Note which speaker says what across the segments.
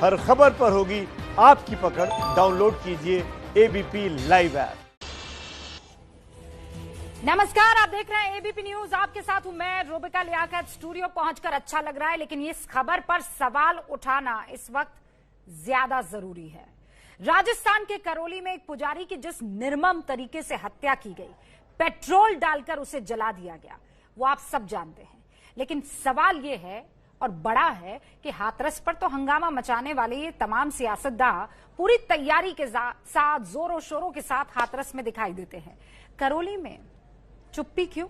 Speaker 1: हर खबर पर होगी आपकी पकड़। डाउनलोड कीजिए एबीपी लाइव ऐप।
Speaker 2: नमस्कार, आप देख रहे हैं एबीपी न्यूज। आपके साथ हूं मैं रूबिका लियाकत। स्टूडियो पहुंचकर अच्छा लग रहा है, लेकिन इस खबर पर सवाल उठाना इस वक्त ज्यादा जरूरी है। राजस्थान के करौली में एक पुजारी की जिस निर्मम तरीके से हत्या की गई, पेट्रोल डालकर उसे जला दिया गया, वो आप सब जानते हैं। लेकिन सवाल यह है और बड़ा है कि हाथरस पर तो हंगामा मचाने वाले ये तमाम सियासतदान पूरी तैयारी के साथ जोरों शोरों के साथ हाथरस में दिखाई देते हैं। करौली में चुप्पी क्यों?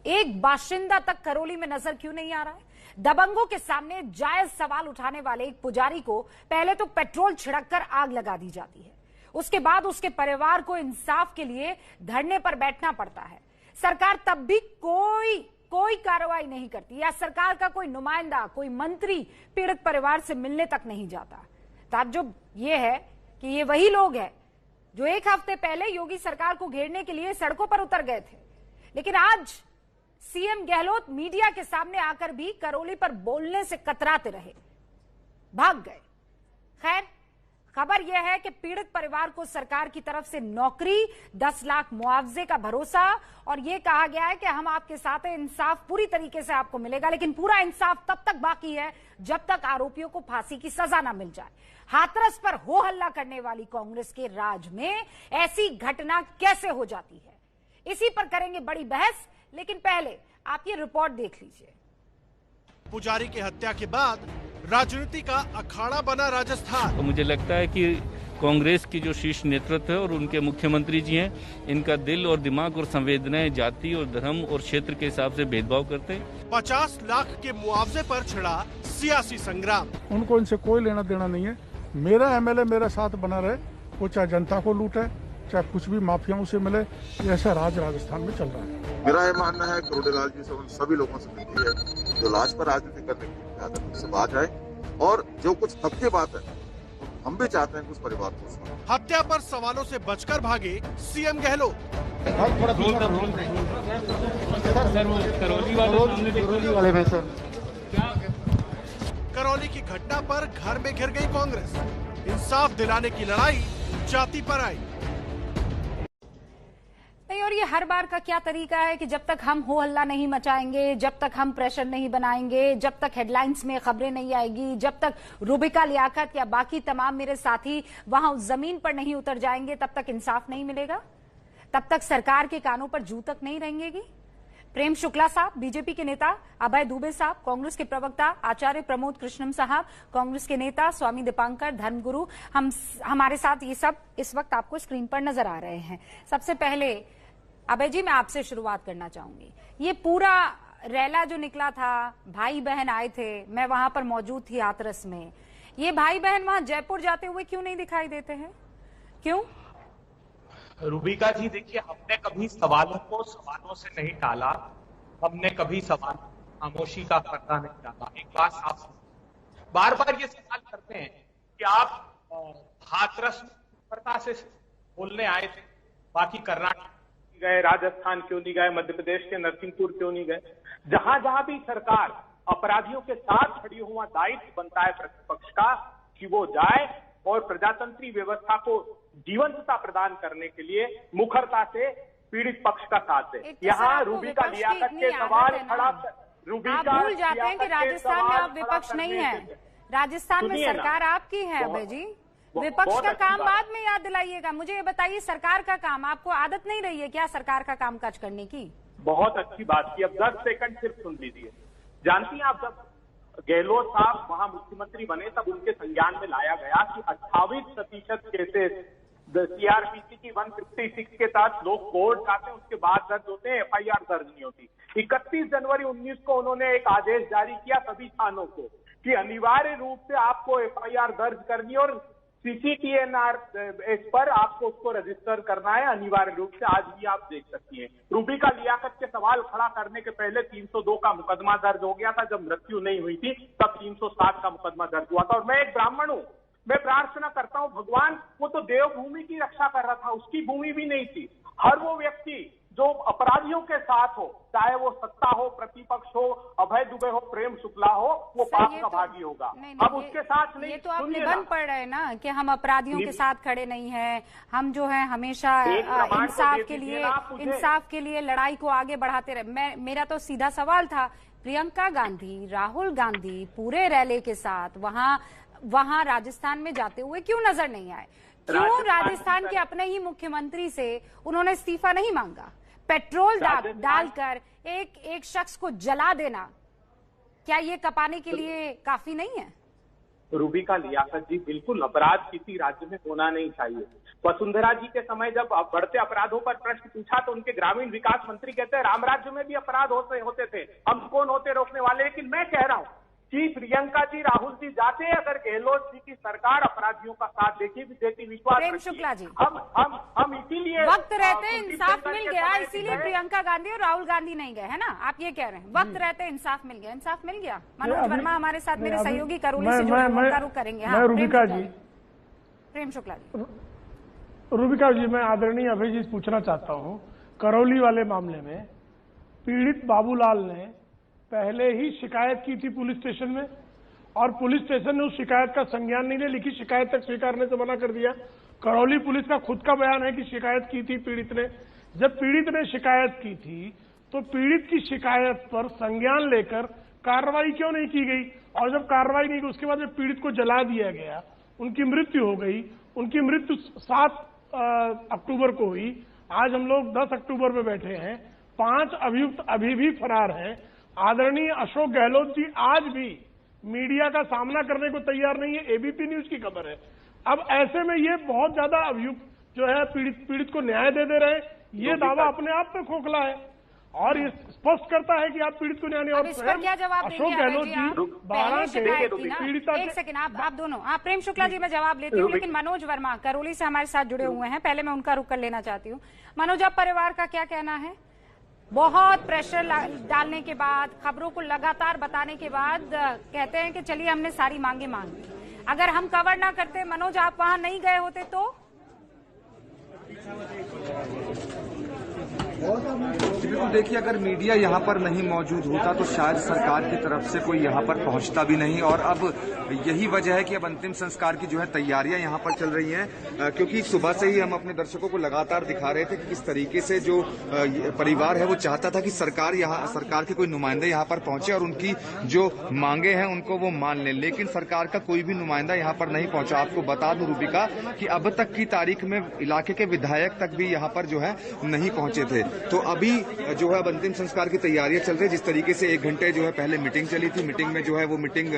Speaker 2: एक बाशिंदा तक करौली में नजर क्यों नहीं आ रहा है? दबंगों के सामने जायज सवाल उठाने वाले एक पुजारी को पहले तो पेट्रोल छिड़ककर आग लगा दी जाती है, उसके बाद उसके परिवार को इंसाफ के लिए धरने पर बैठना पड़ता है। सरकार तब भी कोई कार्रवाई नहीं करती, या सरकार का कोई नुमाइंदा, कोई मंत्री पीड़ित परिवार से मिलने तक नहीं जाता। ताज्जुब ये है कि ये वही लोग हैं जो एक हफ्ते पहले योगी सरकार को घेरने के लिए सड़कों पर उतर गए थे, लेकिन आज सीएम गहलोत मीडिया के सामने आकर भी करौली पर बोलने से कतराते रहे, भाग गए। खैर, खबर यह है कि पीड़ित परिवार को सरकार की तरफ से नौकरी, 10 लाख मुआवजे का भरोसा, और यह कहा गया है कि हम आपके साथ हैं, इंसाफ पूरी तरीके से आपको मिलेगा। लेकिन पूरा इंसाफ तब तक बाकी है जब तक आरोपियों को फांसी की सजा ना मिल जाए। हाथरस पर हो हल्ला करने वाली कांग्रेस के राज में ऐसी घटना कैसे हो जाती है, इसी पर करेंगे बड़ी बहस। लेकिन पहले आप ये रिपोर्ट देख लीजिए।
Speaker 3: पुजारी की हत्या के बाद राजनीति का अखाड़ा बना राजस्थान।
Speaker 4: तो मुझे लगता है कि कांग्रेस की जो शीर्ष नेतृत्व है और उनके मुख्यमंत्री जी हैं, इनका दिल और दिमाग और संवेदनाएं जाति और धर्म और क्षेत्र के हिसाब से भेदभाव करते हैं।
Speaker 3: 50 लाख के मुआवजे पर छिड़ा सियासी संग्राम।
Speaker 5: उनको इनसे कोई लेना देना नहीं है। मेरा एमएलए मेरा साथ बना रहे, वो चाहे जनता को लूटे, चाहे कुछ भी माफियाओं से मिले। ऐसा राज राजस्थान में चल रहा है।
Speaker 6: मेरा ये मानना है करोड़ेलाल जी से उन सभी लोगों से मिलती है जो लाश पर राजनीति करने की आदत से बाहर आए, और जो कुछ हक की बात है हम भी चाहते हैं कुछ परिवार को।
Speaker 3: हत्या पर सवालों से बचकर भागे सीएम गहलोत। करौली की घटना पर घर में घिर गई कांग्रेस। इंसाफ दिलाने की लड़ाई जाति पर आई।
Speaker 2: नहीं, और ये हर बार का क्या तरीका है कि जब तक हम हो हल्ला नहीं मचाएंगे, जब तक हम प्रेशर नहीं बनाएंगे, जब तक हेडलाइंस में खबरें नहीं आएगी, जब तक रूबिका लियाकत या बाकी तमाम मेरे साथी वहां उस जमीन पर नहीं उतर जाएंगे, तब तक इंसाफ नहीं मिलेगा, तब तक सरकार के कानों पर जू तक नहीं रहेंगी। प्रेम शुक्ला साहब, बीजेपी के नेता अभय दुबे साहब, कांग्रेस के प्रवक्ता आचार्य प्रमोद कृष्णम साहब, कांग्रेस के नेता स्वामी दीपांकर, धर्मगुरु, हमारे साथ ये सब इस वक्त आपको स्क्रीन पर नजर आ रहे हैं। सबसे पहले अभय जी, मैं आपसे शुरुआत करना चाहूंगी। ये पूरा रैला जो निकला था, भाई बहन आए थे, मैं वहां पर मौजूद थी हाथरस में, ये भाई बहन वहां जयपुर जाते हुए क्यों नहीं दिखाई देते हैं? क्यों?
Speaker 7: रूबिका जी, देखिए, हमने कभी सवालों को सवालों से नहीं टाला, हमने कभी सवाल खामोशी का पर्दा नहीं डाला। एक बात साफ, बार बार ये सवाल करते हैं कि आप हाथरस से बोलने आए थे, बाकी कर्नाटक गए, राजस्थान क्यों नहीं गए, मध्य प्रदेश के नरसिंहपुर क्यों नहीं गए? जहां जहां भी सरकार अपराधियों के साथ खड़ी हुआ, दायित्व बनता है प्रतिपक्ष का कि वो जाए और प्रजातंत्री व्यवस्था को जीवंतता प्रदान करने के लिए मुखरता से पीड़ित पक्ष का साथ दे। यहाँ रूबिका लियाकत के सवाल खड़ा,
Speaker 2: आप भूल जाते हैं कि राजस्थान में आप विपक्ष नहीं है, राजस्थान में सरकार आपकी है। अभय जी, विपक्ष का काम बाद में याद दिलाइएगा। मुझे ये बताइए, सरकार का काम, आपको आदत नहीं रही है क्या सरकार का कामकाज करने की?
Speaker 7: बहुत अच्छी बात की। अब 10 सेकंड सिर्फ सुन लीजिए। जानती हैं आप, जब गहलोत साहब वहां मुख्यमंत्री बने तब उनके संज्ञान में लाया गया कि 28% केसेस सीआरपीसी की 156 के तहत लोग कोर्ट जाते हैं, उसके बाद दर्ज होते हैं, एफआईआर दर्ज नहीं होती। 31 जनवरी 19 को उन्होंने एक आदेश जारी किया सभी थानों को कि अनिवार्य रूप से आपको एफआईआर दर्ज करनी और सीसीटीएनआर इस पर आपको उसको रजिस्टर करना है अनिवार्य रूप से। आज भी आप देख सकती हैं, रूबिका लियाकत के सवाल खड़ा करने के पहले 302 का मुकदमा दर्ज हो गया था। जब मृत्यु नहीं हुई थी तब 307 का मुकदमा दर्ज हुआ था। और मैं एक ब्राह्मण हूं, मैं प्रार्थना करता हूं भगवान, वो तो देवभूमि की रक्षा कर रहा था, उसकी भूमि भी नहीं थी। हर वो व्यक्ति जो अपराधियों के साथ हो, चाहे वो सत्ता हो, प्रतिपक्ष हो, अभय दुबे हो, प्रेम शुक्ला हो, वो पाप का भागी होगा। अब उसके साथ नहीं,
Speaker 2: ये तो आप निबंध पढ़ रहे हैं ना कि हम अपराधियों के साथ खड़े नहीं हैं, हम जो है हमेशा इंसाफ के लिए लड़ाई को आगे बढ़ाते रहे। मेरा तो सीधा सवाल था, प्रियंका गांधी, राहुल गांधी पूरे रैली के साथ वहां राजस्थान में जाते हुए क्यों नजर नहीं आए? क्यों राजस्थान के अपने ही मुख्यमंत्री से उन्होंने इस्तीफा नहीं मांगा? पेट्रोल डालकर एक शख्स को जला देना, क्या ये कपाने के लिए काफी नहीं है?
Speaker 7: रूबिका लियाकत जी, बिल्कुल अपराध किसी राज्य में होना नहीं चाहिए। वसुंधरा जी के समय जब बढ़ते अपराधों पर प्रश्न पूछा तो उनके ग्रामीण विकास मंत्री कहते हैं राम राज्य में भी अपराध होते थे, हम कौन होते रोकने वाले? लेकिन मैं कह रहा हूं कि प्रियंका जी, राहुल जी जाते अगर गहलोत जी की सरकार अपराधियों का साथ देती विश्वास,
Speaker 2: प्रेम शुक्ला जी,
Speaker 7: हम इसीलिए
Speaker 2: वक्त रहते इंसाफ मिल गया, इसीलिए प्रियंका गांधी और राहुल गांधी नहीं गए, है ना? आप ये कह रहे हैं वक्त रहते इंसाफ मिल गया। इंसाफ मिल गया? मनोज वर्मा हमारे साथ, मेरे सहयोगी करोली से जुड़े, उनका रुख करेंगे। हाँ,
Speaker 5: रूबिका जी,
Speaker 2: प्रेम शुक्ला जी।
Speaker 5: रूबिका जी, मैं आदरणीय अभय जी पूछना चाहता हूँ, करौली वाले मामले में पीड़ित बाबूलाल ने पहले ही शिकायत की थी पुलिस स्टेशन में, और पुलिस स्टेशन ने उस शिकायत का संज्ञान नहीं लिया, लिखित शिकायत तक स्वीकारने से मना कर दिया। करौली पुलिस का खुद का बयान है कि शिकायत की थी पीड़ित ने। जब पीड़ित ने शिकायत की थी तो पीड़ित की शिकायत पर संज्ञान लेकर कार्रवाई क्यों नहीं की गई? और जब कार्रवाई नहीं की उसके बाद जब पीड़ित को जला दिया गया, उनकी मृत्यु हो गई। उनकी मृत्यु 7 अक्टूबर को हुई। आज हम लोग 10 अक्टूबर में बैठे हैं, 5 अभियुक्त अभी भी फरार हैं। आदरणीय अशोक गहलोत जी आज भी मीडिया का सामना करने को तैयार नहीं है, एबीपी न्यूज की खबर है। अब ऐसे में ये बहुत ज्यादा अभियुक्त जो है पीड़ित को न्याय दे दे रहे, ये दावा अपने आप में खोखला है और ये स्पष्ट करता है कि आप पीड़ित को न्याय नहीं। और
Speaker 2: इस पर क्या जवाब
Speaker 5: अशोक गहलोत जी 12 के पीड़िता,
Speaker 2: एक सेकंड, आप दोनों, प्रेम शुक्ला जी मैं जवाब लेती हूँ, लेकिन मनोज वर्मा करौली से हमारे साथ जुड़े हुए हैं, पहले मैं उनका रुख कर लेना चाहती हूँ। मनोज, आप परिवार का क्या कहना है? बहुत प्रेशर डालने के बाद, खबरों को लगातार बताने के बाद कहते हैं कि चलिए हमने सारी मांगे मान ली, अगर हम कवर ना करते, मनोज आप वहां नहीं गए होते तो?
Speaker 8: बिल्कुल, देखिए अगर मीडिया यहाँ पर नहीं मौजूद होता तो शायद सरकार की तरफ से कोई यहाँ पर पहुँचता भी नहीं। और अब यही वजह है कि अब अंतिम संस्कार की जो है तैयारियां यहाँ पर चल रही हैं, क्योंकि सुबह से ही हम अपने दर्शकों को लगातार दिखा रहे थे कि किस तरीके से जो परिवार है वो चाहता था कि सरकार के कोई नुमाइंदे यहाँ पर पहुंचे और उनकी जो मांगे हैं उनको वो मान लें, लेकिन सरकार का कोई भी नुमाइंदा यहाँ पर नहीं पहुंचा। आपको बता दूं रूबिका कि अब तक की तारीख में इलाके के विधायक तक भी यहाँ पर जो है नहीं पहुंचे थे। तो अभी जो है अंतिम संस्कार की तैयारियां चल रही है। जिस तरीके से 1 घंटे जो है पहले मीटिंग चली थी, मीटिंग में जो है वो मीटिंग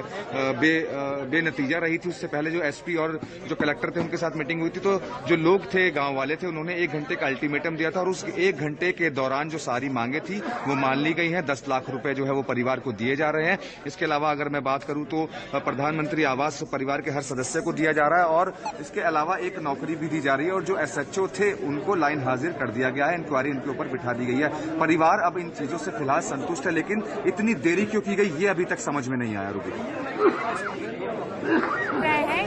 Speaker 8: बेनतीजा रही थी। उससे पहले जो एसपी और जो कलेक्टर थे उनके साथ मीटिंग हुई थी, तो जो लोग थे, गांव वाले थे, उन्होंने 1 घंटे का अल्टीमेटम दिया था और उस 1 घंटे के दौरान जो सारी मांगे थी वो मान ली गई हैं। 10 लाख रुपए जो है वो परिवार को दिए जा रहे हैं। इसके अलावा अगर मैं बात करूं तो प्रधानमंत्री आवास परिवार के हर सदस्य को दिया जा रहा है और इसके अलावा एक नौकरी भी दी जा रही है और जो एसएचओ थे उनको लाइन हाजिर कर दिया गया है, इंक्वायरी इनके ऊपर बिठा दी गई है। परिवार अब इन चीजों से फिलहाल संतुष्ट है, लेकिन इतनी देरी क्यों की गई ये अभी तक समझ में नहीं आया। रूबी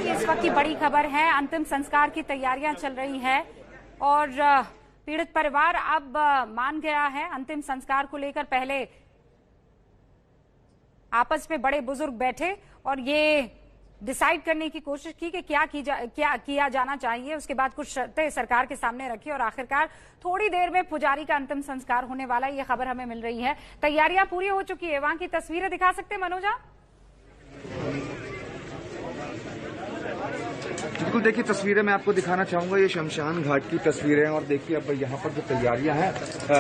Speaker 2: ये इस वक्त की बड़ी खबर है, अंतिम संस्कार की तैयारियां चल रही है और पीड़ित परिवार अब मान गया है। अंतिम संस्कार को लेकर पहले आपस में बड़े बुजुर्ग बैठे और ये डिसाइड करने की कोशिश की कि क्या किया जाना चाहिए। उसके बाद कुछ शर्तें सरकार के सामने रखी और आखिरकार थोड़ी देर में पुजारी का अंतिम संस्कार होने वाला है, ये खबर हमें मिल रही है। तैयारियां पूरी हो चुकी है। वहां की तस्वीरें दिखा सकते हैं मनोजा?
Speaker 8: बिल्कुल, देखिए तस्वीरें मैं आपको दिखाना चाहूंगा, ये शमशान घाट की तस्वीरें हैं और देखिए अब यहाँ पर जो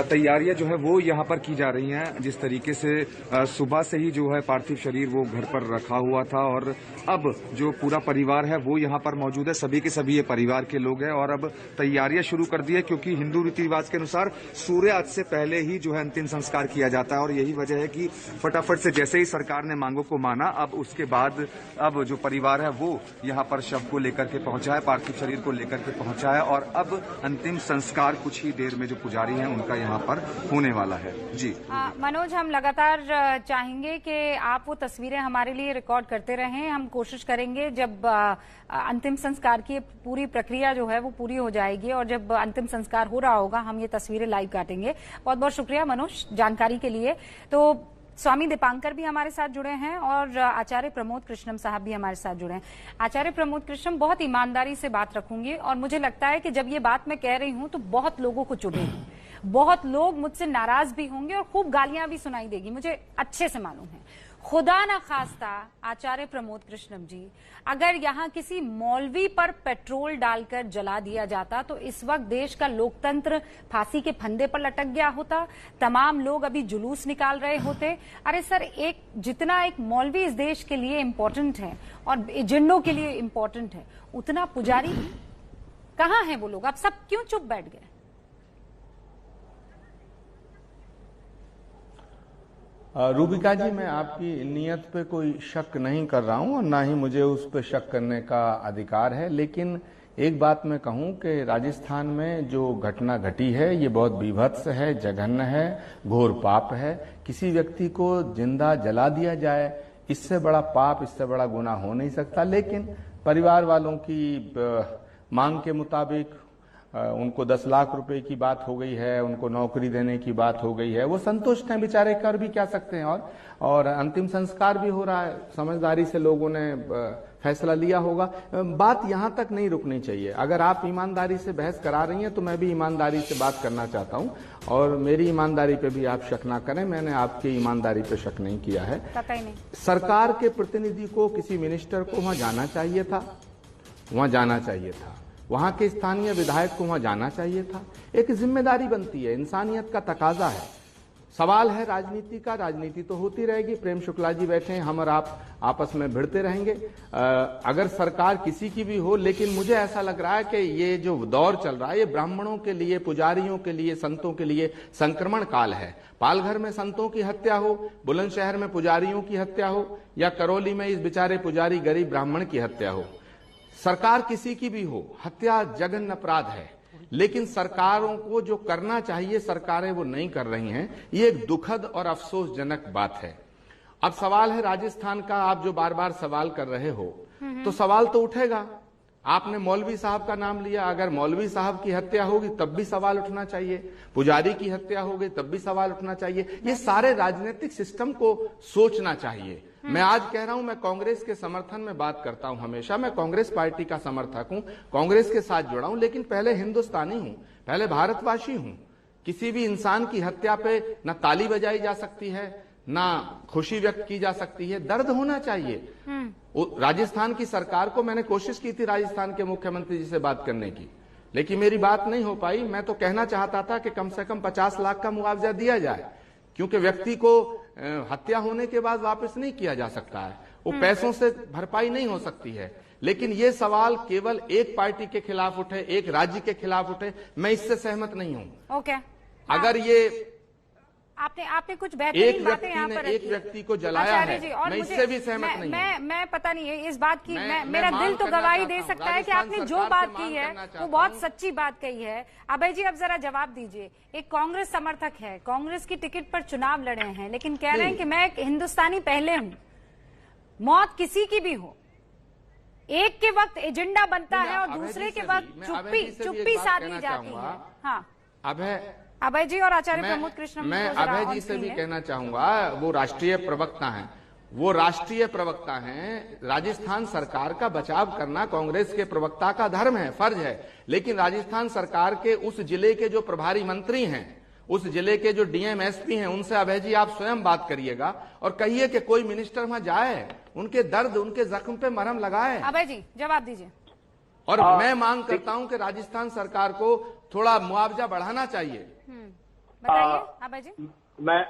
Speaker 8: तैयारियां जो है वो यहाँ पर की जा रही हैं। जिस तरीके से सुबह से ही जो है पार्थिव शरीर वो घर पर रखा हुआ था और अब जो पूरा परिवार है वो यहाँ पर मौजूद है। सभी के सभी ये परिवार के लोग हैं और अब तैयारियां शुरू कर दी है, क्योंकि हिंदू रीति रिवाज के अनुसार सूर्यास्त से पहले ही जो है अंतिम संस्कार किया जाता है और यही वजह है कि फटाफट से जैसे ही सरकार ने मांगों को माना, अब उसके बाद अब जो परिवार है वो यहाँ पर शव को लेकर के पहुंचा है, पार्थिव शरीर को लेकर के पहुंचा है और अब अंतिम संस्कार कुछ ही देर में जो पुजारी हैं उनका यहाँ पर होने वाला है। जी
Speaker 2: मनोज, हम लगातार चाहेंगे कि आप वो तस्वीरें हमारे लिए रिकॉर्ड करते रहें। हम कोशिश करेंगे जब अंतिम संस्कार की पूरी प्रक्रिया जो है वो पूरी हो जाएगी और जब अंतिम संस्कार हो रहा होगा हम ये तस्वीरें लाइव काटेंगे। बहुत बहुत शुक्रिया मनोज जानकारी के लिए। तो स्वामी दीपांकर भी हमारे साथ जुड़े हैं और आचार्य प्रमोद कृष्णम साहब भी हमारे साथ जुड़े हैं। आचार्य प्रमोद कृष्णम, बहुत ईमानदारी से बात रखूंगी और मुझे लगता है कि जब ये बात मैं कह रही हूं तो बहुत लोगों को चुभेगी, बहुत लोग मुझसे नाराज भी होंगे और खूब गालियां भी सुनाई देगी, मुझे अच्छे से मालूम है। खुदा ना खास्ता आचार्य प्रमोद कृष्णम जी, अगर यहाँ किसी मौलवी पर पेट्रोल डालकर जला दिया जाता तो इस वक्त देश का लोकतंत्र फांसी के फंदे पर लटक गया होता, तमाम लोग अभी जुलूस निकाल रहे होते। अरे सर, जितना एक मौलवी इस देश के लिए इम्पोर्टेंट है और एजेंडों के लिए इम्पोर्टेंट है, उतना पुजारी कहाँ है वो लोग? अब सब क्यों चुप बैठ गए?
Speaker 9: रूबिका जी, मैं आपकी नीयत पे कोई शक नहीं कर रहा हूं और ना ही मुझे उस पे शक करने का अधिकार है, लेकिन एक बात मैं कहूं कि राजस्थान में जो घटना घटी है ये बहुत बीभत्स है, जघन्य है, घोर पाप है। किसी व्यक्ति को जिंदा जला दिया जाए, इससे बड़ा पाप, इससे बड़ा गुनाह हो नहीं सकता। लेकिन परिवार वालों की मांग के मुताबिक उनको 10 लाख रुपए की बात हो गई है, उनको नौकरी देने की बात हो गई है, वो संतुष्ट हैं बेचारे, कर भी क्या सकते हैं। और अंतिम संस्कार भी हो रहा है, समझदारी से लोगों ने फैसला लिया होगा। बात यहां तक नहीं रुकनी चाहिए। अगर आप ईमानदारी से बहस करा रही हैं तो मैं भी ईमानदारी से बात करना चाहता हूं और मेरी ईमानदारी पे भी आप शक ना करें, मैंने आपकी ईमानदारी पे शक नहीं किया है।
Speaker 2: नहीं।
Speaker 9: सरकार के प्रतिनिधि को, किसी मिनिस्टर को वहां जाना चाहिए था, वहां के स्थानीय विधायक को वहां जाना चाहिए था। एक जिम्मेदारी बनती है, इंसानियत का तकाजा है। सवाल है राजनीति का, राजनीति तो होती रहेगी। प्रेम शुक्ला जी बैठे हैं, हम और आप आपस में भिड़ते रहेंगे। अगर सरकार किसी की भी हो, लेकिन मुझे ऐसा लग रहा है कि ये जो दौर चल रहा है ये ब्राह्मणों के लिए, पुजारियों के लिए, संतों के लिए संक्रमण काल है। पालघर में संतों की हत्या हो, बुलंदशहर में पुजारियों की हत्या हो, या करौली में इस बेचारे पुजारी गरीब ब्राह्मण की हत्या हो, सरकार किसी की भी हो, हत्या जघन्य अपराध है। लेकिन सरकारों को जो करना चाहिए सरकारें वो नहीं कर रही हैं। ये एक दुखद और अफसोसजनक बात है। अब सवाल है राजस्थान का, आप जो बार बार सवाल कर रहे हो तो सवाल तो उठेगा। आपने मौलवी साहब का नाम लिया, अगर मौलवी साहब की हत्या होगी तब भी सवाल उठना चाहिए, पुजारी की हत्या होगी तब भी सवाल उठना चाहिए। ये सारे राजनीतिक सिस्टम को सोचना चाहिए। मैं आज कह रहा हूं, मैं कांग्रेस के समर्थन में बात करता हूं हमेशा, मैं कांग्रेस पार्टी का समर्थक हूं, कांग्रेस के साथ जुड़ा हूं, लेकिन पहले हिंदुस्तानी हूं, पहले भारतवासी हूं। किसी भी इंसान की हत्या पे न ताली बजाई जा सकती है, ना खुशी व्यक्त की जा सकती है, दर्द होना चाहिए। राजस्थान की सरकार को मैंने कोशिश की थी राजस्थान के मुख्यमंत्री जी से बात करने की, लेकिन मेरी बात नहीं हो पाई। मैं तो कहना चाहता था कि कम से कम 50 लाख का मुआवजा दिया जाए, क्योंकि व्यक्ति को हत्या होने के बाद वापस नहीं किया जा सकता है, वो पैसों से भरपाई नहीं हो सकती है। लेकिन ये सवाल केवल एक पार्टी के खिलाफ उठे, एक राज्य के खिलाफ उठे, मैं इससे सहमत नहीं हूं।
Speaker 2: ओके,
Speaker 9: अगर ये
Speaker 2: आपने कुछ बेहतरीन बातें यहाँ पर
Speaker 9: एक व्यक्ति को जलाया है, मैं इससे भी सहमत नहीं हूँ।
Speaker 2: मैं पता नहीं है इस बात की, मेरा दिल तो गवाही दे सकता है कि आपने जो बात की है वो बहुत सच्ची बात कही है। अभय जी, अब जरा जवाब दीजिए। एक कांग्रेस समर्थक है, कांग्रेस की टिकट पर चुनाव लड़े हैं, लेकिन कह रहे हैं कि मैं एक हिंदुस्तानी पहले हूँ, मौत किसी की भी हो, एक के वक्त एजेंडा बनता है और दूसरे के वक्त चुप्पी साधी जाती है। हाँ अभय जी और आचार्य प्रमोद कृष्णम,
Speaker 9: मैं अभय जी से भी कहना चाहूंगा, वो राष्ट्रीय प्रवक्ता हैं, वो राष्ट्रीय प्रवक्ता हैं। राजस्थान सरकार का बचाव करना कांग्रेस के प्रवक्ता का धर्म है, फर्ज है। लेकिन राजस्थान सरकार के उस जिले के जो प्रभारी मंत्री हैं, उस जिले के जो डीएम एसपी हैं, उनसे अभय जी आप स्वयं बात करिएगा और कहिए कि कोई मिनिस्टर वहां जाए, उनके दर्द, उनके जख्म पे मरहम लगाए।
Speaker 2: अभय जी जवाब दीजिए।
Speaker 9: और मैं मांग करता हूं कि राजस्थान सरकार को थोड़ा मुआवजा बढ़ाना चाहिए।
Speaker 2: बताइए अभय जी।
Speaker 7: मैं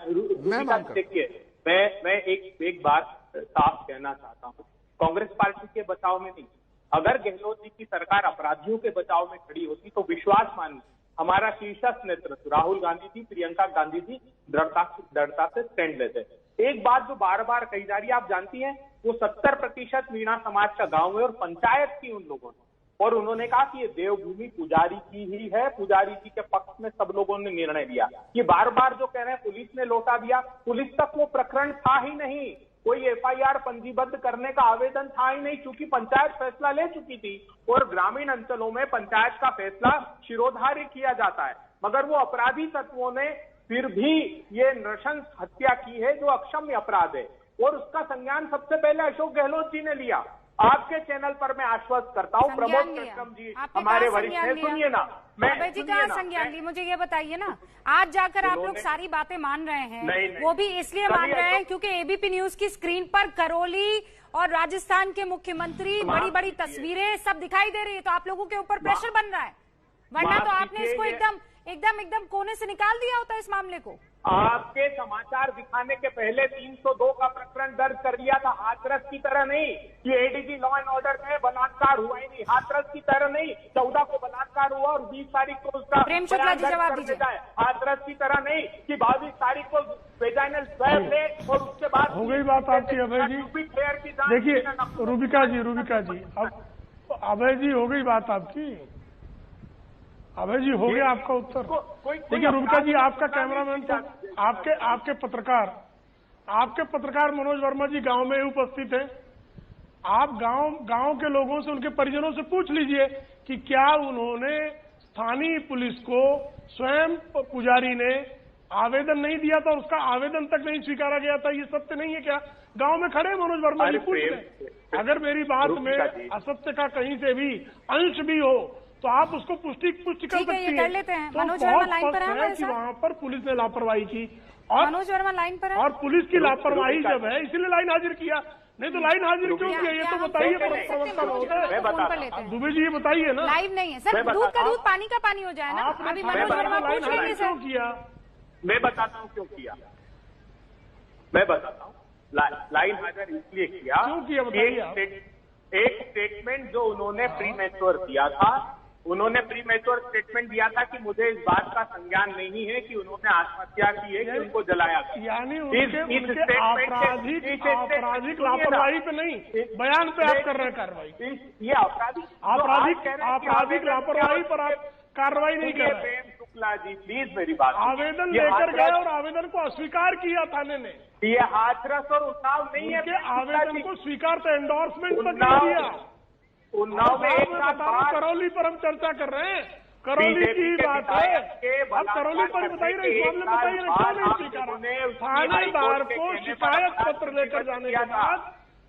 Speaker 7: एक बात साफ कहना चाहता हूँ, कांग्रेस पार्टी के बचाव में नहीं। अगर गहलोत जी की सरकार अपराधियों के बचाव में खड़ी होती तो विश्वास मानिए हमारा शीर्षस्थ नेतृत्व राहुल गांधी जी, प्रियंका गांधी जी दृढ़ता से स्टैंड लेते। एक बात जो बार बार कही जा रही है, आप जानती हैं, वो 70% मीणा समाज का गांव है और पंचायत की उन लोगों ने और उन्होंने कहा कि ये देवभूमि पुजारी की ही है, पुजारी जी के पक्ष में सब लोगों ने निर्णय लिया। ये बार बार जो कह रहे हैं पुलिस ने लौटा दिया, पुलिस तक वो प्रकरण था ही नहीं, कोई एफआईआर पंजीबद्ध करने का आवेदन था ही नहीं, क्योंकि पंचायत फैसला ले चुकी थी और ग्रामीण अंचलों में पंचायत का फैसला शिरोधार्य किया जाता है। मगर वो अपराधी तत्वों ने फिर भी ये नृशंस हत्या की है जो अक्षम्य अपराध है, और उसका संज्ञान सबसे पहले अशोक गहलोत जी ने लिया। आपके चैनल पर मैं आश्वस्त करता हूँ, प्रमोद कृष्णम जी हमारे वरिष्ठ हैं, सुनिए ना,
Speaker 2: मैं जी कहाँ संज्ञान ली, मुझे ये बताइए ना। आज जाकर आप लोग सारी बातें मान रहे हैं, नहीं, वो भी इसलिए मान रहे हैं क्योंकि एबीपी न्यूज की स्क्रीन पर करौली और राजस्थान के मुख्यमंत्री बड़ी बड़ी तस्वीरें सब दिखाई दे रही है, तो आप लोगों के ऊपर प्रेशर बन रहा है, वरना तो आपने इसको एकदम कोने से निकाल दिया होता इस मामले को।
Speaker 7: आपके समाचार दिखाने के पहले 302 का प्रकरण दर्ज कर लिया था, हाथरस की तरह नहीं कि एडीजी लॉ एंड ऑर्डर में बलात्कार हुआ ही नहीं, हाथरस की तरह नहीं 14 को बलात्कार हुआ और 20 तारीख को उसका
Speaker 2: प्रेम शुक्ला जी जवाब दीजिए।
Speaker 7: हाथरस की तरह नहीं कि 22 तारीख को वेजाइनल स्वैब ले और उसके बाद
Speaker 5: हो गई बात आपकी अभय जी। देखिए रूबिका जी, अब अभय जी हो गई बात आपकी, अभय जी हो गया आपका उत्तर। देखिए रूबिका जी, आपका कैमरामैन तो आपके पत्रकार मनोज वर्मा जी गांव में उपस्थित है। आप गांव के लोगों से, उनके परिजनों से पूछ लीजिए कि क्या उन्होंने स्थानीय पुलिस को स्वयं पुजारी ने आवेदन नहीं दिया था, उसका आवेदन तक नहीं स्वीकारा गया था, ये सत्य नहीं है क्या? गांव में खड़े मनोज वर्मा जी, पूछ लें। अगर मेरी बात में असत्य का कहीं से भी अंश भी हो तो आप उसको पुष्टि कर सकती हैं।
Speaker 2: तो मनोज वर्मा लाइन पर है
Speaker 5: कि वहाँ पर पुलिस ने लापरवाही की, और
Speaker 2: मनोज वर्मा लाइन पर है,
Speaker 5: और पुलिस की लापरवाही जब है इसीलिए लाइन हाजिर किया, नहीं तो लाइन हाजिर क्यों किया ये तो बताइए प्रवक्ता महोदय। दुबे जी ये बताइए ना।
Speaker 2: लाइव नहीं है सर, दूध का दूध पानी का पानी हो जाए ना। अभी मनोज वर्मा पूछ लेंगे
Speaker 5: क्यों किया,
Speaker 7: मैं बताता हूँ क्यों किया, मैं बताता हूँ। लाइन हाजिर इसलिए किया,
Speaker 5: क्यों किया बताइए।
Speaker 7: एक स्टेटमेंट जो उन्होंने प्री मैच्योर दिया था, उन्होंने प्री मैच्योर स्टेटमेंट दिया था कि मुझे इस बात का संज्ञान नहीं है कि उन्होंने आत्महत्या की है कि उनको जलाया गया,
Speaker 5: यानी उनके आपराधिक लापरवाही पे नहीं, बयान पे आप कर रहे हैं कार्रवाई।
Speaker 7: ये
Speaker 5: आपराधिक लापरवाही पर आप कार्रवाई नहीं कर रहे।
Speaker 7: प्रेम शुक्ला जी प्लीज मेरी बात,
Speaker 5: आवेदन लेकर गए और आवेदन को अस्वीकार किया थाने ने।
Speaker 7: ये हाथरस और उन्नाव नहीं है,
Speaker 5: आवेदन को स्वीकार तो एंडोर्समेंट तक नहीं दिया।
Speaker 7: उन्नाव में एक साल बाद
Speaker 5: करौली पर हम चर्चा कर रहे हैं, करौली की बात है। अब करौली पर बताइए, इस मामले में बताइए क्यों नहीं स्वीकारा? थानेदार को शिकायत पत्र लेकर जाने के बाद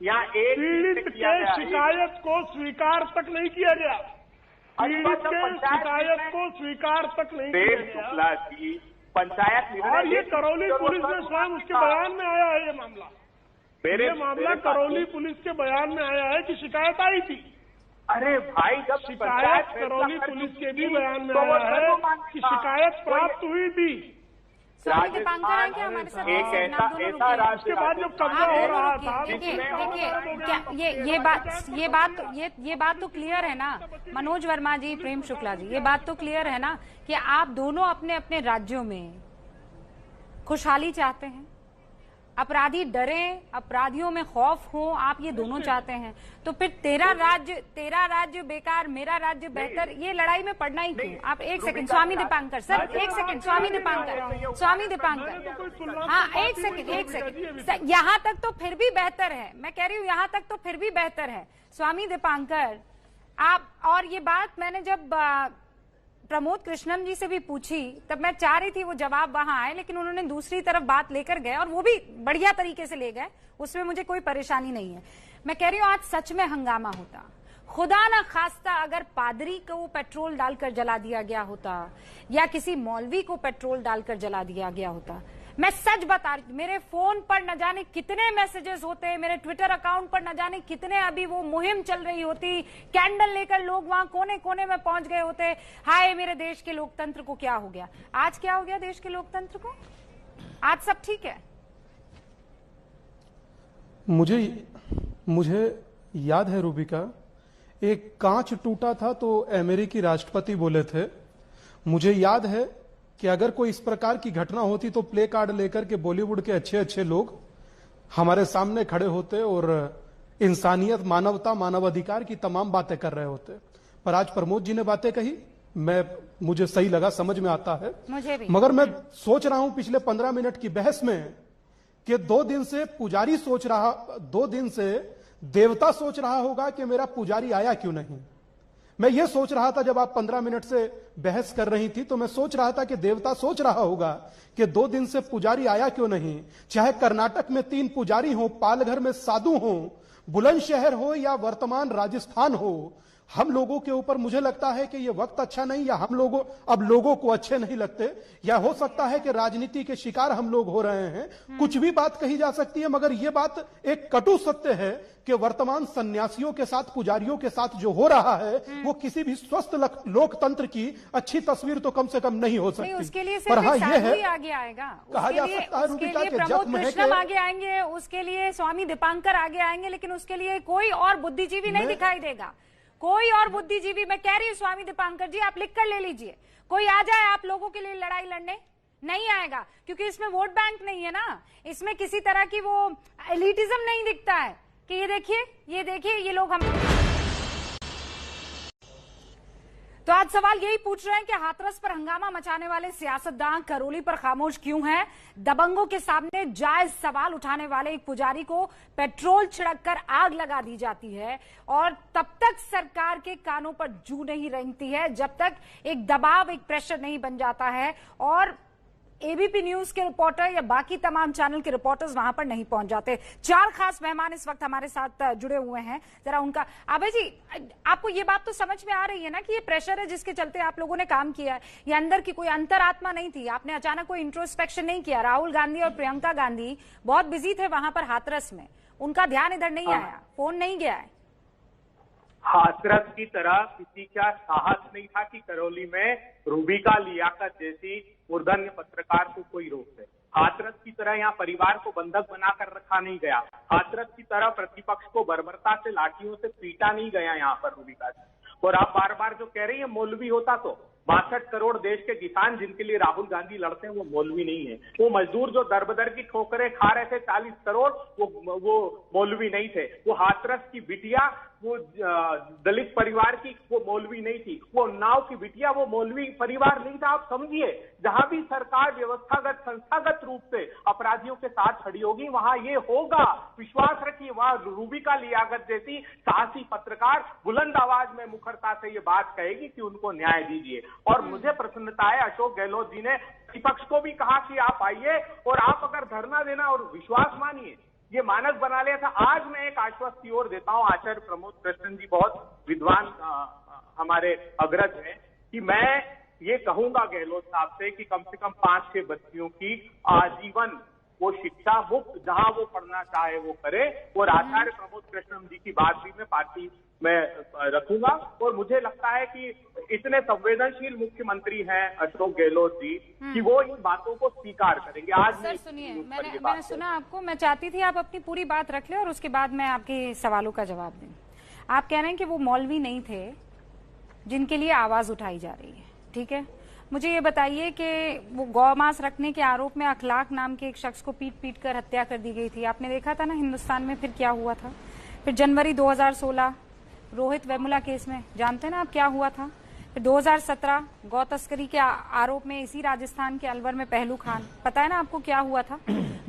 Speaker 5: पीड़ित के शिकायत को स्वीकार तक नहीं किया गया, पीड़ित के शिकायत को स्वीकार तक नहीं किया गया।
Speaker 7: पंचायत
Speaker 5: और ये करौली पुलिस ने स्वयं उसके बयान में आया है, ये मामला करौली पुलिस के बयान में आया है कि शिकायत आई थी।
Speaker 7: अरे भाई, जब
Speaker 5: शिकायत करौली पुलिस के भी बयान में आया है कि शिकायत प्राप्त हुई थी।
Speaker 2: स्वामी दीपांकर हैं क्या हमारे साथ?
Speaker 5: उसके बाद जब कब्जा हो रहा था,
Speaker 2: देखिए ये बात तो क्लियर है ना मनोज वर्मा जी, प्रेम शुक्ला जी, ये बात तो क्लियर है ना कि आप दोनों अपने अपने राज्यों में खुशहाली चाहते हैं, अपराधी डरें, अपराधियों में खौफ हो, आप ये दोनों चाहते हैं, तो फिर तेरा राज्य बेकार, मेरा राज्य बेहतर, ये लड़ाई में पड़ना ही क्यों? आप एक सेकंड स्वामी दीपांकर सर, एक सेकंड स्वामी दीपांकर, हाँ एक सेकंड, यहाँ तक तो फिर भी बेहतर है, मैं कह रही हूँ यहाँ तक तो फिर भी बेहतर है। स्वामी दीपांकर आप, और ये बात मैंने जब प्रमोद कृष्णम जी से भी पूछी तब मैं चाह रही थी वो जवाब वहां आए, लेकिन उन्होंने दूसरी तरफ बात लेकर गए और वो भी बढ़िया तरीके से ले गए, उसमें मुझे कोई परेशानी नहीं है। मैं कह रही हूं आज सच में हंगामा होता, खुदा ना खास्ता अगर पादरी को पेट्रोल डालकर जला दिया गया होता या किसी मौलवी को पेट्रोल डालकर जला दिया गया होता, मैं सच बता रही हूं, मेरे फोन पर न जाने कितने मैसेजेस होते, मेरे ट्विटर अकाउंट पर न जाने कितने अभी वो मुहिम चल रही होती, कैंडल लेकर लोग वहां कोने कोने में पहुंच गए होते, हाय मेरे देश के लोकतंत्र को क्या हो गया। आज क्या हो गया देश के लोकतंत्र को? आज सब ठीक है।
Speaker 10: मुझे याद है रूबिका, एक कांच टूटा था तो अमेरिकी राष्ट्रपति बोले थे, मुझे याद है कि अगर कोई इस प्रकार की घटना होती तो प्ले कार्ड लेकर के बॉलीवुड के अच्छे अच्छे लोग हमारे सामने खड़े होते और इंसानियत, मानवता, मानवाधिकार की तमाम बातें कर रहे होते। पर आज प्रमोद जी ने बातें कही, मुझे सही लगा, समझ में आता है।
Speaker 2: मुझे भी।
Speaker 10: मगर मैं सोच रहा हूं पिछले 15 मिनट की बहस में कि 2 दिन से पुजारी सोच रहा, 2 दिन से देवता सोच रहा होगा कि मेरा पुजारी आया क्यों नहीं। मैं ये सोच रहा था जब आप 15 मिनट से बहस कर रही थी, तो मैं सोच रहा था कि देवता सोच रहा होगा कि 2 दिन से पुजारी आया क्यों नहीं। चाहे कर्नाटक में 3 पुजारी हो, पालघर में साधु हो, बुलंदशहर हो या वर्तमान राजस्थान हो, हम लोगों के ऊपर मुझे लगता है कि ये वक्त अच्छा नहीं, या हम लोगों अब लोगों को अच्छे नहीं लगते, या हो सकता है कि राजनीति के शिकार हम लोग हो रहे हैं। कुछ भी बात कही जा सकती है, मगर ये बात एक कटु सत्य है कि वर्तमान सन्यासियों के साथ, पुजारियों के साथ जो हो रहा है वो किसी भी स्वस्थ लोकतंत्र की अच्छी तस्वीर तो कम से कम नहीं हो सकती।
Speaker 2: उसके लिए
Speaker 10: पर हाँ, ये है
Speaker 2: आगे आएगा,
Speaker 10: कहा जा सकता है रूबिका के
Speaker 2: प्रमोद कृष्णम आगे आएंगे, उसके लिए स्वामी दीपांकर आगे आएंगे, लेकिन उसके लिए कोई और बुद्धिजीवी नहीं दिखाई देगा। कोई और बुद्धिजीवी, मैं कह रही हूँ स्वामी दीपांकर जी, आप लिख कर ले लीजिए, कोई आ जाए आप लोगों के लिए लड़ाई लड़ने, नहीं आएगा, क्योंकि इसमें वोट बैंक नहीं है ना, इसमें किसी तरह की वो एलिटिज्म नहीं दिखता है कि ये देखिए ये लोग हम। तो आज सवाल यही पूछ रहे हैं कि हाथरस पर हंगामा मचाने वाले सियासतदान करौली पर खामोश क्यों हैं। दबंगों के सामने जायज सवाल उठाने वाले एक पुजारी को पेट्रोल छिड़ककर आग लगा दी जाती है और तब तक सरकार के कानों पर जू नहीं रेंगती है जब तक एक दबाव, एक प्रेशर नहीं बन जाता है और एबीपी न्यूज के रिपोर्टर या बाकी तमाम चैनल के रिपोर्टर्स वहां पर नहीं पहुंच जाते। 4 खास मेहमान इस वक्त हमारे साथ जुड़े हुए हैं, जरा उनका। आबे जी, आपको ये बात तो समझ में आ रही है ना कि ये प्रेशर है जिसके चलते आप लोगों ने काम किया है, ये अंदर की कोई अंतरात्मा नहीं थी, आपने अचानक कोई इंट्रोस्पेक्शन नहीं किया। राहुल गांधी और प्रियंका गांधी बहुत बिजी थे वहां पर हाथरस में, उनका ध्यान इधर नहीं आया, फोन नहीं गया है।
Speaker 7: हाथरस की तरह किसी का साहस नहीं था कि करौली में रूबिका लियाकत जैसी मूर्धन्य पत्रकार को कोई रोक दे। हाथरस की तरह यहाँ परिवार को बंधक बनाकर रखा नहीं गया। हाथरस की तरह प्रतिपक्ष को बर्बरता से लाठियों से पीटा नहीं गया यहाँ पर रूबिका जी। और आप बार बार जो कह रही है मौलवी होता तो 62 करोड़ देश के किसान जिनके लिए राहुल गांधी लड़ते हैं वो मौलवी नहीं है। वो मजदूर जो दर की ठोकरें खा रहे थे 40 करोड़, वो मौलवी नहीं थे। वो हाथरस की बिटिया, वो दलित परिवार की, वो मौलवी नहीं थी। वो उन्नाव की बिटिया, वो मौलवी परिवार नहीं था। आप समझिए, जहां भी सरकार व्यवस्थागत, संस्थागत रूप से अपराधियों के साथ खड़ी होगी वहां ये होगा, विश्वास रखिए। वहां रूबिका लियाकत जैसी साहसी पत्रकार बुलंद आवाज में मुखरता से ये बात कहेगी कि उनको न्याय दीजिए। और मुझे प्रसन्नता है, अशोक गहलोत जी ने विपक्ष को भी कहा कि आप आइए और आप अगर धरना देना और विश्वास मानिए, ये मानक बना लिया था। आज मैं एक आश्वस्ति और देता हूं, आचार्य प्रमोद कृष्णन जी बहुत विद्वान हमारे अग्रज हैं, कि मैं ये कहूंगा गहलोत साहब से कि कम से कम 5-6 बच्चियों की आजीवन वो शिक्षा मुक्त जहां वो पढ़ना चाहे वो करे। और आचार्य प्रमोद कृष्णन जी की बात भी मैं पार्टी में रखूंगा। और मुझे लगता है कि इतने संवेदनशील मुख्यमंत्री हैं अशोक गहलोत जी कि वो इन बातों को स्वीकार करेंगे। आज
Speaker 2: सर सुनिए, मैंने सुना आपको, मैं चाहती थी आप अपनी पूरी बात रख लें और उसके बाद मैं आपके सवालों का जवाब दूं। आप कह रहे हैं कि वो मौलवी नहीं थे जिनके लिए आवाज उठाई जा रही है, ठीक है। मुझे ये बताइए कि वो गौमांस रखने के आरोप में अखलाक नाम के एक शख्स को पीट कर हत्या कर दी गई थी। आपने देखा था ना हिंदुस्तान में फिर क्या हुआ था। फिर जनवरी 2016 रोहित वेमुला केस में जानते हैं ना आप क्या हुआ था। फिर 2017 गौ तस्करी के आरोप में इसी राजस्थान के अलवर में पहलू खान, पता है ना आपको क्या हुआ था।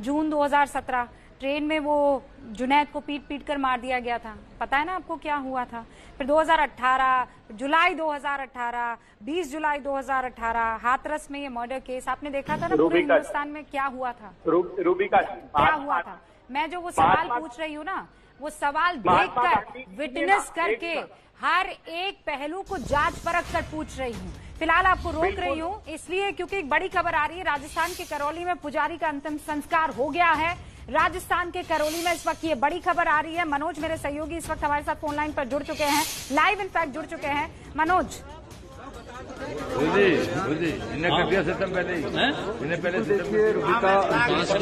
Speaker 2: जून 2017 ट्रेन में वो जुनैद को पीट कर मार दिया गया था, पता है ना आपको क्या हुआ था। फिर 2018 जुलाई 2018 20 जुलाई 2018 हाथरस में ये मर्डर केस आपने देखा था ना पूरे हिंदुस्तान में क्या हुआ था।
Speaker 7: रूबिका
Speaker 2: क्या हुआ था। मैं जो वो सवाल पूछ रही हूँ ना, वो सवाल देखकर, विटनेस करके, हर एक पहलू को जांच परख कर पूछ रही हूँ। फिलहाल आपको रोक रही हूँ इसलिए क्योंकि एक बड़ी खबर आ रही है, राजस्थान के करौली में पुजारी का अंतिम संस्कार हो गया है। राजस्थान के करौली में इस वक्त ये बड़ी खबर आ रही है। मनोज मेरे सहयोगी इस वक्त हमारे साथ फोन लाइन पर जुड़ चुके हैं, लाइव इनफैक्ट जुड़ चुके हैं। मनोज,
Speaker 8: देखिए रुबिका,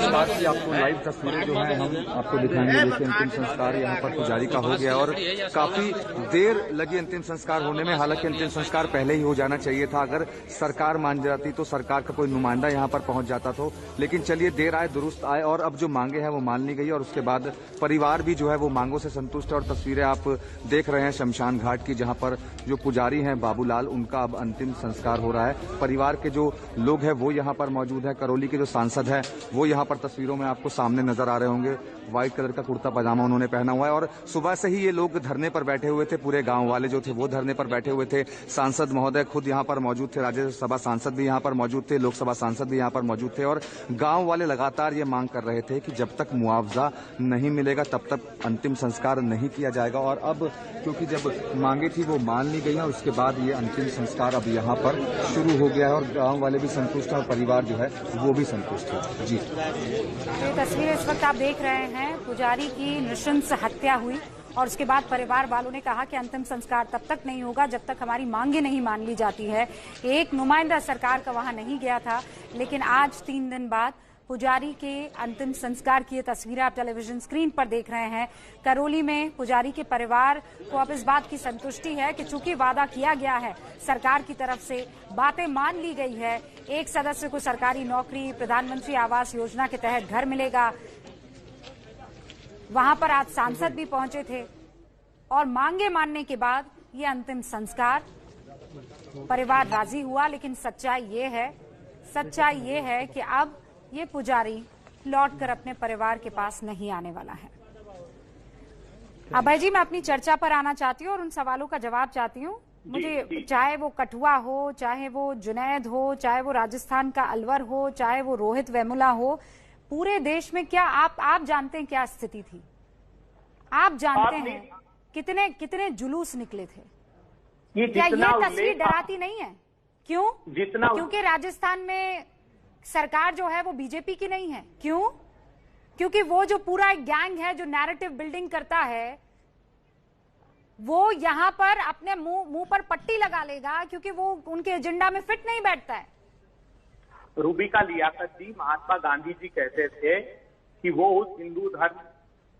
Speaker 8: बात की आपको लाइव तस्वीरें जो है हम आपको दिखाएंगे। देखिए अंतिम संस्कार यहाँ पर पुजारी का हो गया और काफी देर लगी अंतिम संस्कार होने में। हालांकि अंतिम संस्कार पहले ही हो जाना चाहिए था। अगर सरकार मान जाती तो सरकार का कोई नुमाइंदा यहाँ पर पहुंच जाता था। लेकिन चलिए, देर आए दुरुस्त आए और अब जो मांगे हैं वो मान ली गई और उसके बाद परिवार भी जो है वो मांगों से संतुष्ट है। और तस्वीरें आप देख रहे हैं शमशान घाट की, जहाँ पर जो पुजारी हैं बाबूलाल, उनका अब अंतिम संस्कार हो रहा है। परिवार के जो लोग हैं वो यहाँ पर मौजूद है। करौली के जो सांसद है वो यहाँ पर तस्वीरों में आपको सामने नजर आ रहे होंगे। व्हाइट कलर का कुर्ता पजामा उन्होंने पहना हुआ है और सुबह से ही ये लोग धरने पर बैठे हुए थे। पूरे गांव वाले जो थे वो धरने पर बैठे हुए थे। सांसद महोदय खुद यहाँ पर मौजूद थे, राज्यसभा सांसद भी यहाँ पर मौजूद थे, लोकसभा सांसद भी यहाँ पर मौजूद थे। और गांव वाले लगातार ये मांग कर रहे थे कि जब तक मुआवजा नहीं मिलेगा तब तक अंतिम संस्कार नहीं किया जाएगा। और अब क्योंकि जब मांगे थी वो मान ली गई है और उसके बाद ये अंतिम संस्कार अब यहाँ पर शुरू हो गया है और गांव वाले भी संतुष्ट हैं और परिवार जो है वो भी संतुष्ट है। जी,
Speaker 2: ये तस्वीरें इस वक्त आप देख रहे हैं। पुजारी की नृशंस हत्या हुई और उसके बाद परिवार वालों ने कहा कि अंतिम संस्कार तब तक नहीं होगा जब तक हमारी मांगे नहीं मान ली जाती है। एक नुमाइंदा सरकार का वहां नहीं गया था, लेकिन आज 3 दिन बाद पुजारी के अंतिम संस्कार की ये तस्वीरें आप टेलीविजन स्क्रीन पर देख रहे हैं। करौली में पुजारी के परिवार को अब इस बात की संतुष्टि है कि चूंकि वादा किया गया है सरकार की तरफ से, बातें मान ली गई है। एक सदस्य को सरकारी नौकरी, प्रधानमंत्री आवास योजना के तहत घर मिलेगा। वहां पर आज सांसद भी पहुंचे थे और मांगे मानने के बाद ये अंतिम संस्कार, परिवार राजी हुआ। लेकिन सच्चाई ये है कि अब ये पुजारी लौटकर अपने परिवार के पास नहीं आने वाला है। अभय जी, मैं अपनी चर्चा पर आना चाहती हूँ और उन सवालों का जवाब चाहती हूँ। मुझे चाहे वो कठुआ हो, चाहे वो जुनैद हो, चाहे वो राजस्थान का अलवर हो, चाहे वो रोहित वेमुला हो, पूरे देश में क्या आप जानते हैं क्या स्थिति थी? आप जानते हैं कितने जुलूस निकले थे? क्या ये तस्वीर डराती नहीं है? क्यों? क्योंकि राजस्थान में सरकार जो है वो बीजेपी की नहीं है। क्यों? क्योंकि वो जो पूरा एक गैंग है जो नैरेटिव बिल्डिंग करता है, वो यहां पर अपने मुंह पर पट्टी लगा लेगा क्योंकि वो उनके एजेंडा में फिट नहीं बैठता है।
Speaker 7: रूबिका लियाकत जी, महात्मा गांधी जी कहते थे कि वो उस हिंदू धर्म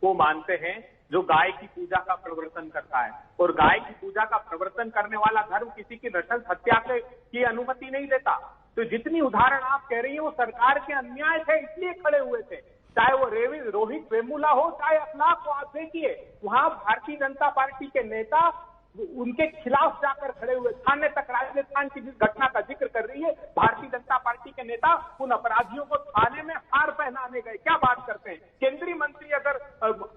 Speaker 7: को मानते हैं जो गाय की पूजा का प्रवर्तन करता है, और गाय की पूजा का प्रवर्तन करने वाला धर्म किसी की नृशंस हत्या की अनुमति नहीं देता। तो जितनी उदाहरण आप कह रही हैं वो सरकार के अन्याय थे इसलिए खड़े हुए थे। चाहे वो रोहित वेमुला हो, चाहे अखलाक को आप देखिए, वहां भारतीय जनता पार्टी के नेता उनके खिलाफ जाकर खड़े हुए। थाने तक राजस्थान की जिस घटना का जिक्र कर रही है, भारतीय जनता पार्टी के नेता उन अपराधियों को थाने में हार पहनाने गए। क्या बात करते हैं? केंद्रीय मंत्री अगर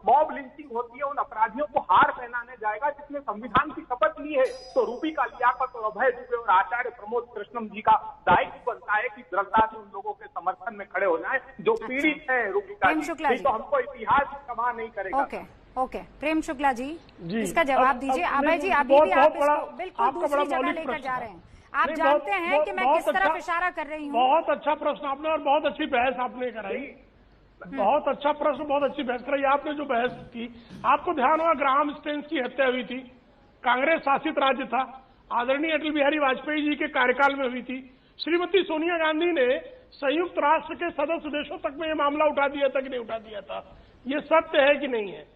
Speaker 7: मॉब लिंचिंग होती है उन अपराधियों को हार पहनाने जाएगा जिसने संविधान की शपथ ली है। तो रूबिका लियाकत और अभय दुबे और आचार्य प्रमोद कृष्णम जी का दायित्व बनता है कि दृढ़ता से उन लोगों के समर्थन में खड़े हो जाए जो पीड़ित है। रूबिका जी, तो हमको इतिहास क्षमा नहीं करेगा।
Speaker 2: ओके, प्रेम शुक्ला जी, इसका जवाब दीजिए। अभय जी, अभी भी आप इसको बिल्कुल दूसरी जगह लेकर जा रहे हैं। आप जानते हैं कि मैं किस तरफ इशारा कर रही हूँ।
Speaker 5: बहुत अच्छा प्रश्न आपने और बहुत अच्छी बहस आपने कराई। बहुत अच्छा प्रश्न, बहुत अच्छी बहस कराई आपने। जो बहस की, आपको ध्यान होगा ग्राहम स्टेन्स की हत्या हुई थी, कांग्रेस शासित राज्य था, आदरणीय अटल बिहारी वाजपेयी जी के कार्यकाल में हुई थी। श्रीमती सोनिया गांधी ने संयुक्त राष्ट्र के सदस्य देशों तक में ये मामला उठा दिया था कि नहीं उठा दिया था? ये सत्य है कि नहीं है?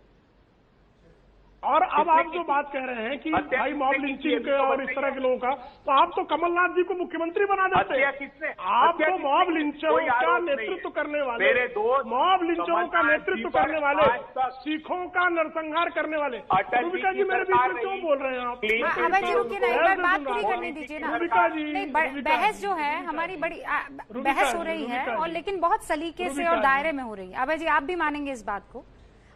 Speaker 5: और अब आप जो बात कह रहे हैं कि भाई मॉब लिंचिंग और इस तरह के लोगों का, तो आप तो कमलनाथ जी को मुख्यमंत्री बना देते हैं। आप तो मॉब लिंचरों का नेतृत्व करने वाले, मॉब लिंचरों का नेतृत्व करने वाले, सिखों का नरसंहार करने वाले। रूबिका जी, मेरे बीच में क्यों बोल रहे हैं आप?
Speaker 2: अभय जी रुकिए ना, एक बार बात पूरी करने दीजिए ना।
Speaker 5: रूबिका जी,
Speaker 2: बहस जो है हमारी बड़ी बहस हो रही है और लेकिन बहुत सलीके से और दायरे में हो रही है। अभय जी, आप भी मानेंगे इस बात को?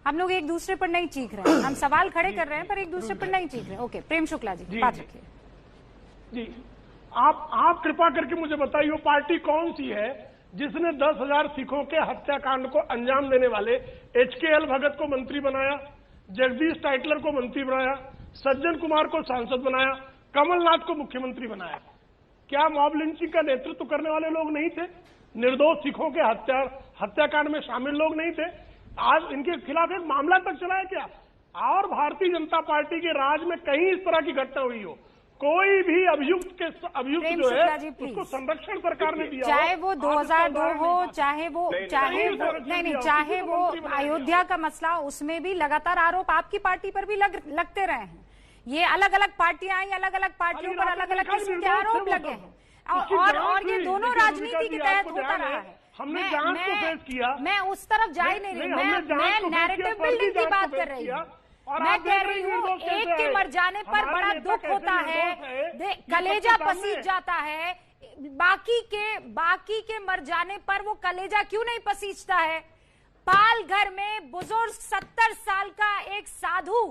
Speaker 2: हम लोग एक दूसरे पर नहीं चीख रहे हैं, हम सवाल खड़े कर रहे हैं पर एक दूसरे पर नहीं चीख रहे। ओके, प्रेम शुक्ला जी, बात रखिए।
Speaker 5: जी, आप कृपा करके मुझे बताइए वो पार्टी कौन सी है जिसने 10,000 सिखों के हत्याकांड को अंजाम देने वाले HKL भगत को मंत्री बनाया, जगदीश टाइटलर को मंत्री बनाया, सज्जन कुमार को सांसद बनाया, कमलनाथ को मुख्यमंत्री बनाया? क्या मॉब लिंचिंग का नेतृत्व करने वाले लोग नहीं थे? निर्दोष सिखों के हत्याकांड में शामिल लोग नहीं थे? आज इनके खिलाफ एक मामला तक चला है क्या? और भारतीय जनता पार्टी के राज में कहीं इस तरह की घटना हुई हो, कोई भी अभियुक्त
Speaker 2: प्रेम
Speaker 5: जो
Speaker 2: शुक्ला
Speaker 5: है
Speaker 2: जी, प्लीज।
Speaker 5: उसको संरक्षण सरकार ने दिया,
Speaker 2: चाहे वो 2002 हो, चाहे वो चाहे वो अयोध्या का मसला, उसमें भी लगातार आरोप आपकी पार्टी पर भी लगते रहे हैं। ये अलग अलग पार्टियां आई, अलग अलग पार्टियों पर अलग अलग किस्म के आरोप लगे हैं, और ये दोनों राजनीति के तहत होता रहा है।
Speaker 5: हमने जांच को फेस किया,
Speaker 2: मैं उस तरफ जा ही नहीं रही, मैं नैरेटिव बिल्डिंग की बात कर रही हूँ। मैं कह रही हूँ एक के मर जाने पर बड़ा दुख होता है, कलेजा पसीज जाता है, बाकी के मर जाने पर वो कलेजा क्यों नहीं पसीजता है? पालघर में बुजुर्ग 70 साल का एक साधु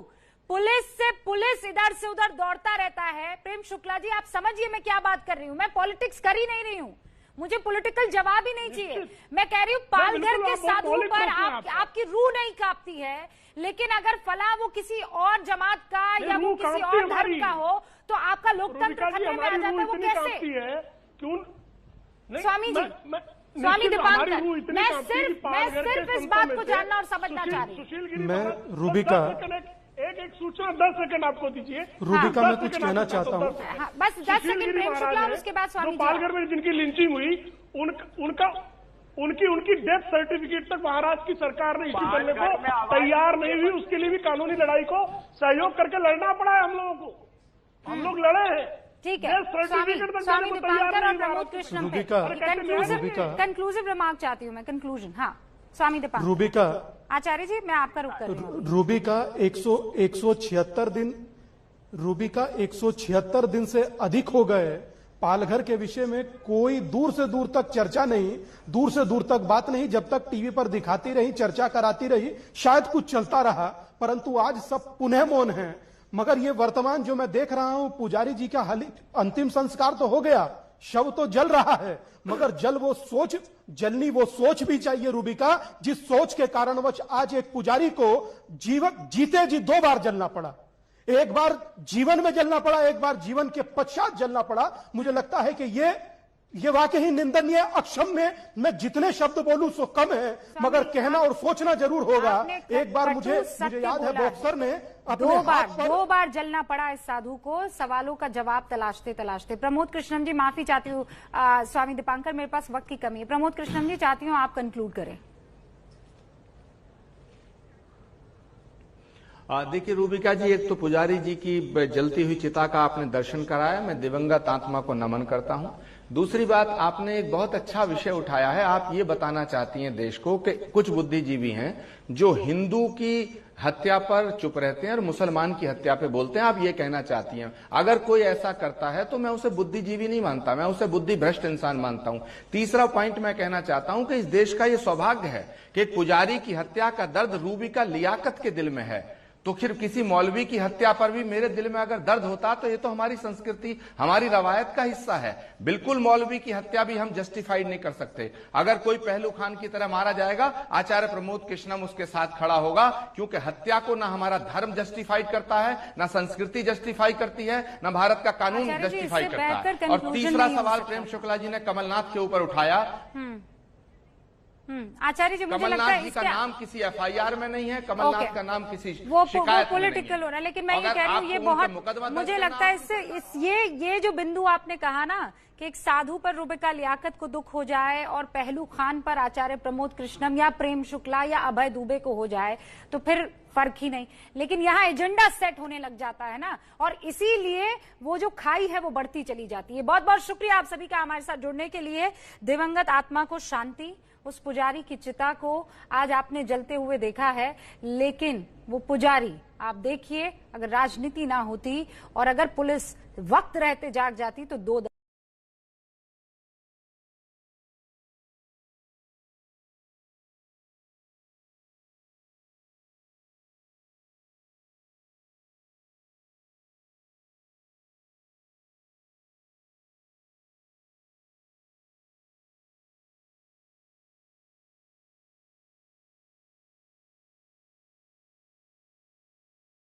Speaker 2: पुलिस इधर से उधर दौड़ता रहता है। प्रेम शुक्ला जी, आप समझिए मैं क्या बात कर रही हूँ। मैं पॉलिटिक्स कर ही नहीं रही हूँ, मुझे पॉलिटिकल जवाब ही नहीं चाहिए। मैं कह रही हूँ पालघर के साधु पर आपकी रूह नहीं कांपती है, लेकिन अगर फला वो किसी और जमात का या वो किसी और धर्म का हो तो आपका लोकतंत्र खतरे में आ जाता है। वो कैसे? स्वामी जी, स्वामी दीपांकर, मैं सिर्फ इस बात को जानना और समझना चाह रही हूँ।
Speaker 10: मैं रूबिका,
Speaker 5: एक सूचना 10 सेकंड आपको दीजिए।
Speaker 10: रूबिका, मैं कुछ कहना चाहता हूँ,
Speaker 2: बस 10 सेकंड प्रेम शुक्ला, और उसके बाद स्वामी जी।
Speaker 5: पालघर में जिनकी लिंचिंग हुई, उनकी डेथ सर्टिफिकेट तक महाराष्ट्र की सरकार ने इश्यू करने को तैयार नहीं हुई। उसके लिए भी कानूनी लड़ाई को सहयोग करके लड़ना पड़ा है हम लोगों को, हम लोग लड़े हैं।
Speaker 2: ठीक है, स्वामी दीपांकर और प्रमोद कृष्णन पे कंक्लूसिव रिमार्क चाहती हूँ मैं, कंक्लूजन। हाँ स्वामी दीपांकर।
Speaker 10: रूबिका,
Speaker 2: आचार्य जी मैं आपका रुख कर रही हूँ।
Speaker 10: रूबिका 176 दिन, रूबिका 176 दिन से अधिक हो गए पालघर के विषय में कोई दूर से दूर तक चर्चा नहीं, दूर से दूर तक बात नहीं। जब तक टीवी पर दिखाती रही, चर्चा कराती रही, शायद कुछ चलता रहा, परंतु आज सब पुनः मौन है। मगर ये वर्तमान जो मैं देख रहा हूं, पुजारी जी का अंतिम संस्कार तो हो गया, शव तो जल रहा है, मगर जलनी वो सोच भी चाहिए रूबिका, जिस सोच के कारणवश आज एक पुजारी को जीते जी 2 बार जलना पड़ा। एक बार जीवन में जलना पड़ा, एक बार जीवन के पश्चात जलना पड़ा। मुझे लगता है कि ये वाकई निंदनीय, अक्षम्य। मैं जितने शब्द बोलूं सो कम है, मगर कहना और सोचना जरूर होगा। एक बार मुझे याद है बॉक्सर ने
Speaker 2: दो बार जलना पड़ा इस साधु को, सवालों का जवाब तलाशते तलाशते। प्रमोद कृष्णन जी, माफी चाहती हूँ स्वामी दीपांकर, मेरे पास वक्त की कमी है। प्रमोद कृष्णन जी, चाहती हूँ आप कंक्लूड करें।
Speaker 9: देखिए रूबिका जी, एक तो पुजारी जी की जलती हुई चिता का आपने दर्शन कराया, मैं दिवंगत आत्मा को नमन करता हूं। दूसरी बात, आपने एक बहुत अच्छा विषय उठाया है। आप ये बताना चाहती हैं देश को कि कुछ बुद्धिजीवी हैं जो हिंदू की हत्या पर चुप रहते हैं और मुसलमान की हत्या पे बोलते हैं। आप ये कहना चाहती हैं अगर कोई ऐसा करता है तो मैं उसे बुद्धिजीवी नहीं मानता, मैं उसे बुद्धि भ्रष्ट इंसान मानता हूं। तीसरा पॉइंट मैं कहना चाहता हूं कि इस देश का ये सौभाग्य है कि एक पुजारी की हत्या का दर्द रूबिका लियाकत के दिल में है, तो फिर किसी मौलवी की हत्या पर भी मेरे दिल में अगर दर्द होता तो ये तो हमारी संस्कृति, हमारी रवायत का हिस्सा है। बिल्कुल मौलवी की हत्या भी हम जस्टिफाइड नहीं कर सकते। अगर कोई पहलू खान की तरह मारा जाएगा, आचार्य प्रमोद कृष्णम उसके साथ खड़ा होगा, क्योंकि हत्या को ना हमारा धर्म जस्टिफाइड करता है, ना संस्कृति जस्टिफाई करती है, ना भारत का कानून जस्टिफाई करता है। और तीसरा सवाल प्रेम शुक्ला जी ने कमलनाथ के ऊपर उठाया।
Speaker 2: आचार्य जी, मुझे लगता है
Speaker 9: कमलनाथ जी का नाम किसी एफआईआर में नहीं है, कमलनाथ का नाम किसी
Speaker 2: वो
Speaker 9: शिकायत
Speaker 2: पॉलिटिकल हो रहा है। लेकिन मैं ये कह रही हूँ, ये बहुत मुझे लगता है इससे ये जो बिंदु आपने कहा ना कि एक साधु पर रूबिका लियाकत को दुख हो जाए और पहलू खान पर आचार्य प्रमोद कृष्णम या प्रेम शुक्ला या अभय दुबे को हो जाए तो फिर फर्क ही नहीं। लेकिन यहाँ एजेंडा सेट होने लग जाता है ना, और इसीलिए वो जो खाई है वो बढ़ती चली जाती है। बहुत बहुत शुक्रिया आप सभी का हमारे साथ जुड़ने के लिए। दिवंगत आत्मा को शांति। उस पुजारी की चिता को आज आपने जलते हुए देखा है, लेकिन वो पुजारी आप देखिए, अगर राजनीति ना होती और अगर पुलिस वक्त रहते जाग जाती तो 2